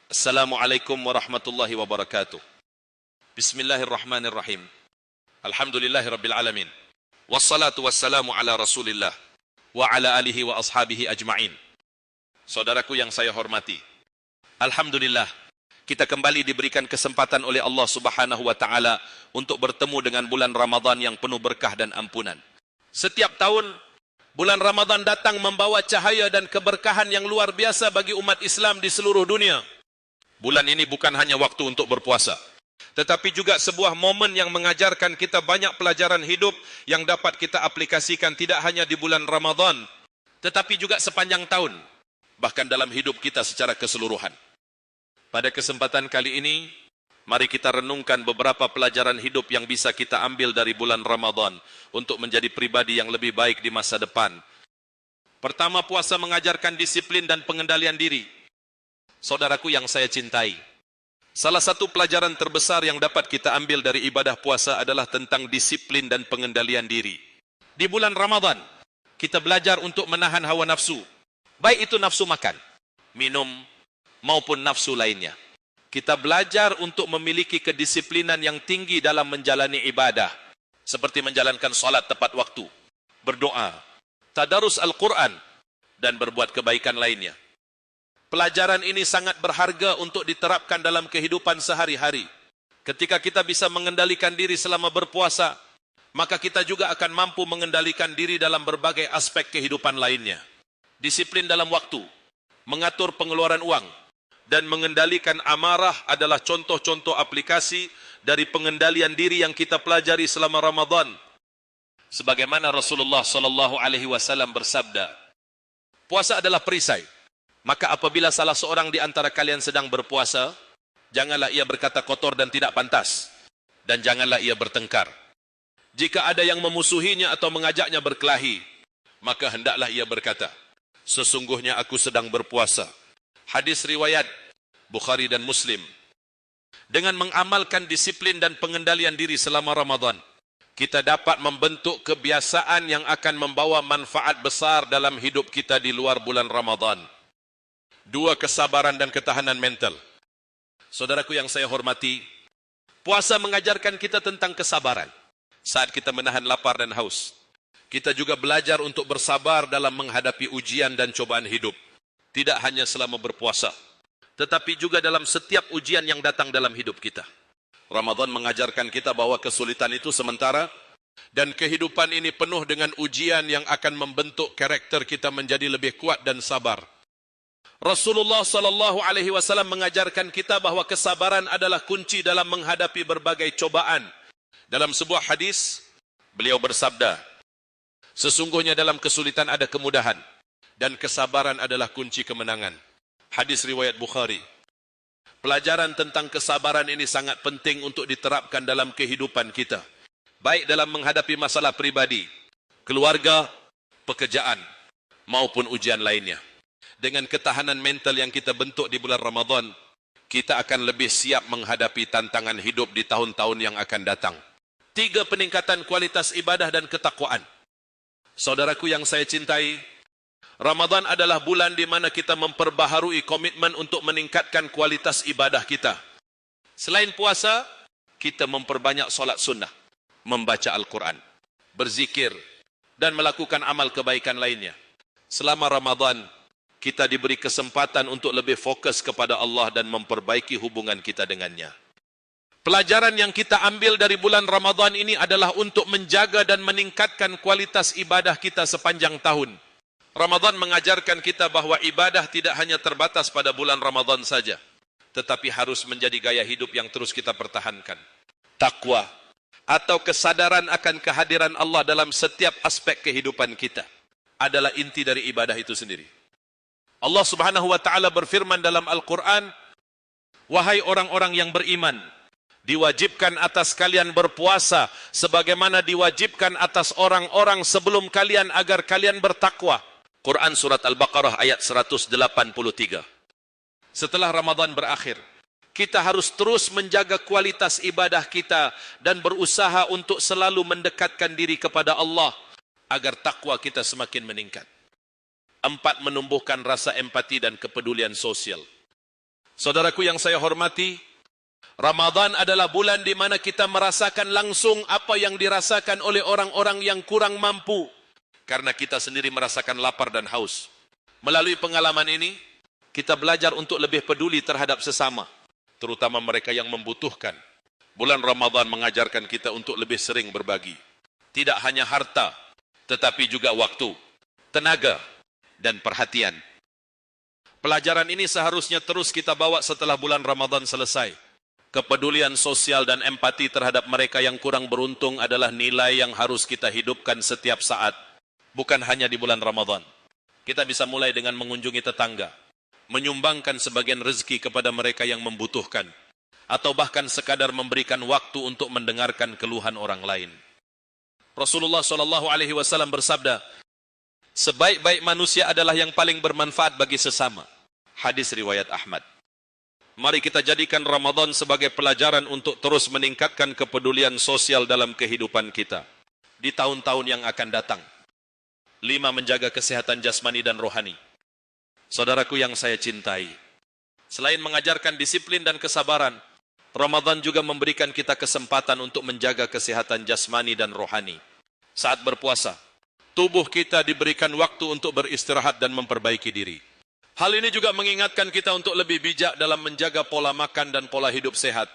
Assalamualaikum warahmatullahi wabarakatuh. Bismillahirrahmanirrahim. Alhamdulillahirabbil alamin. Wassalatu wassalamu ala Rasulillah wa ala alihi wa ashabihi ajma'in. Saudaraku yang saya hormati, alhamdulillah kita kembali diberikan kesempatan oleh Allah Subhanahu wa taala untuk bertemu dengan bulan Ramadan yang penuh berkah dan ampunan. Setiap tahun bulan Ramadan datang membawa cahaya dan keberkahan yang luar biasa bagi umat Islam di seluruh dunia. Bulan ini bukan hanya waktu untuk berpuasa, tetapi juga sebuah momen yang mengajarkan kita banyak pelajaran hidup yang dapat kita aplikasikan tidak hanya di bulan Ramadan, tetapi juga sepanjang tahun, bahkan dalam hidup kita secara keseluruhan. Pada kesempatan kali ini, mari kita renungkan beberapa pelajaran hidup yang bisa kita ambil dari bulan Ramadan untuk menjadi pribadi yang lebih baik di masa depan. Pertama, puasa mengajarkan disiplin dan pengendalian diri. Saudaraku yang saya cintai, salah satu pelajaran terbesar yang dapat kita ambil dari ibadah puasa adalah tentang disiplin dan pengendalian diri. Di bulan Ramadan, kita belajar untuk menahan hawa nafsu, baik itu nafsu makan, minum, maupun nafsu lainnya. Kita belajar untuk memiliki kedisiplinan yang tinggi dalam menjalani ibadah, seperti menjalankan salat tepat waktu, berdoa, tadarus Al-Quran, dan berbuat kebaikan lainnya. Pelajaran ini sangat berharga untuk diterapkan dalam kehidupan sehari-hari. Ketika kita bisa mengendalikan diri selama berpuasa, maka kita juga akan mampu mengendalikan diri dalam berbagai aspek kehidupan lainnya. Disiplin dalam waktu, mengatur pengeluaran uang, dan mengendalikan amarah adalah contoh-contoh aplikasi dari pengendalian diri yang kita pelajari selama Ramadan. Sebagaimana Rasulullah SAW bersabda, puasa adalah perisai. Maka apabila salah seorang di antara kalian sedang berpuasa, janganlah ia berkata kotor dan tidak pantas, dan janganlah ia bertengkar. Jika ada yang memusuhinya atau mengajaknya berkelahi, maka hendaklah ia berkata, sesungguhnya aku sedang berpuasa. Hadis riwayat Bukhari dan Muslim. Dengan mengamalkan disiplin dan pengendalian diri selama Ramadan, kita dapat membentuk kebiasaan yang akan membawa manfaat besar dalam hidup kita di luar bulan Ramadan. 2, kesabaran dan ketahanan mental. Saudaraku yang saya hormati, puasa mengajarkan kita tentang kesabaran. Saat kita menahan lapar dan haus, kita juga belajar untuk bersabar dalam menghadapi ujian dan cobaan hidup. Tidak hanya selama berpuasa, tetapi juga dalam setiap ujian yang datang dalam hidup kita. Ramadan mengajarkan kita bahwa kesulitan itu sementara, dan kehidupan ini penuh dengan ujian yang akan membentuk karakter kita menjadi lebih kuat dan sabar. Rasulullah SAW mengajarkan kita bahwa kesabaran adalah kunci dalam menghadapi berbagai cobaan. Dalam sebuah hadis, beliau bersabda, sesungguhnya dalam kesulitan ada kemudahan, dan kesabaran adalah kunci kemenangan. Hadis riwayat Bukhari. Pelajaran tentang kesabaran ini sangat penting untuk diterapkan dalam kehidupan kita, baik dalam menghadapi masalah pribadi, keluarga, pekerjaan, maupun ujian lainnya. Dengan ketahanan mental yang kita bentuk di bulan Ramadan, kita akan lebih siap menghadapi tantangan hidup di tahun-tahun yang akan datang. 3, peningkatan kualitas ibadah dan ketakwaan. Saudaraku yang saya cintai, Ramadan adalah bulan di mana kita memperbaharui komitmen untuk meningkatkan kualitas ibadah kita. Selain puasa, kita memperbanyak solat sunnah, membaca Al-Quran, berzikir, dan melakukan amal kebaikan lainnya. Selama Ramadan, kita diberi kesempatan untuk lebih fokus kepada Allah dan memperbaiki hubungan kita dengannya. Pelajaran yang kita ambil dari bulan Ramadan ini adalah untuk menjaga dan meningkatkan kualitas ibadah kita sepanjang tahun. Ramadan mengajarkan kita bahwa ibadah tidak hanya terbatas pada bulan Ramadan saja, tetapi harus menjadi gaya hidup yang terus kita pertahankan. Takwa atau kesadaran akan kehadiran Allah dalam setiap aspek kehidupan kita adalah inti dari ibadah itu sendiri. Allah Subhanahu wa taala berfirman dalam Al-Quran, wahai orang-orang yang beriman, diwajibkan atas kalian berpuasa sebagaimana diwajibkan atas orang-orang sebelum kalian agar kalian bertakwa. Quran Surat Al-Baqarah ayat 183. Setelah Ramadan berakhir, kita harus terus menjaga kualitas ibadah kita dan berusaha untuk selalu mendekatkan diri kepada Allah agar takwa kita semakin meningkat. 4, menumbuhkan rasa empati dan kepedulian sosial. Saudaraku yang saya hormati, Ramadan adalah bulan di mana kita merasakan langsung apa yang dirasakan oleh orang-orang yang kurang mampu. Karena kita sendiri merasakan lapar dan haus. Melalui pengalaman ini, kita belajar untuk lebih peduli terhadap sesama, terutama mereka yang membutuhkan. Bulan Ramadan mengajarkan kita untuk lebih sering berbagi. Tidak hanya harta, tetapi juga waktu, tenaga, dan perhatian. Pelajaran ini seharusnya terus kita bawa setelah bulan Ramadan selesai. Kepedulian sosial dan empati terhadap mereka yang kurang beruntung adalah nilai yang harus kita hidupkan setiap saat. Bukan hanya di bulan Ramadan. Kita bisa mulai dengan mengunjungi tetangga, menyumbangkan sebagian rezeki kepada mereka yang membutuhkan, atau bahkan sekadar memberikan waktu untuk mendengarkan keluhan orang lain. Rasulullah SAW bersabda, sebaik-baik manusia adalah yang paling bermanfaat bagi sesama. Hadis riwayat Ahmad. Mari kita jadikan Ramadan sebagai pelajaran untuk terus meningkatkan kepedulian sosial dalam kehidupan kita di tahun-tahun yang akan datang. 5. Menjaga kesehatan jasmani dan rohani. Saudaraku yang saya cintai, selain mengajarkan disiplin dan kesabaran, Ramadan juga memberikan kita kesempatan untuk menjaga kesehatan jasmani dan rohani. Saat berpuasa, tubuh kita diberikan waktu untuk beristirahat dan memperbaiki diri. Hal ini juga mengingatkan kita untuk lebih bijak dalam menjaga pola makan dan pola hidup sehat.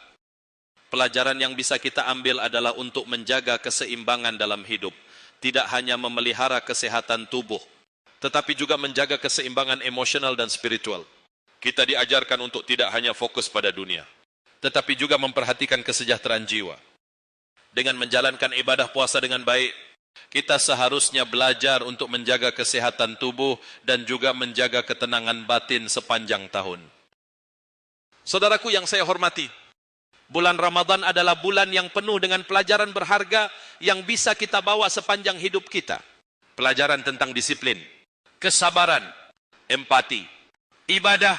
Pelajaran yang bisa kita ambil adalah untuk menjaga keseimbangan dalam hidup. Tidak hanya memelihara kesehatan tubuh, tetapi juga menjaga keseimbangan emosional dan spiritual. Kita diajarkan untuk tidak hanya fokus pada dunia, tetapi juga memperhatikan kesejahteraan jiwa. Dengan menjalankan ibadah puasa dengan baik, kita seharusnya belajar untuk menjaga kesehatan tubuh dan juga menjaga ketenangan batin sepanjang tahun. Saudaraku yang saya hormati, bulan Ramadan adalah bulan yang penuh dengan pelajaran berharga yang bisa kita bawa sepanjang hidup kita. Pelajaran tentang disiplin, kesabaran, empati, ibadah,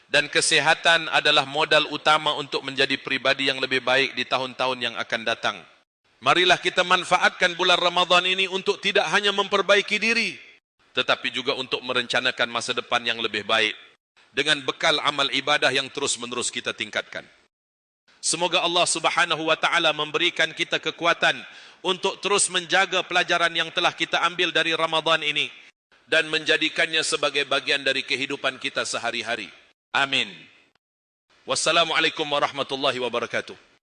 dan kesehatan adalah modal utama untuk menjadi pribadi yang lebih baik di tahun-tahun yang akan datang. Marilah kita manfaatkan bulan Ramadan ini untuk tidak hanya memperbaiki diri, tetapi juga untuk merencanakan masa depan yang lebih baik dengan bekal amal ibadah yang terus-menerus kita tingkatkan. Semoga Allah Subhanahu wa taala memberikan kita kekuatan untuk terus menjaga pelajaran yang telah kita ambil dari Ramadan ini dan menjadikannya sebagai bagian dari kehidupan kita sehari-hari. Amin. Wassalamualaikum warahmatullahi wabarakatuh.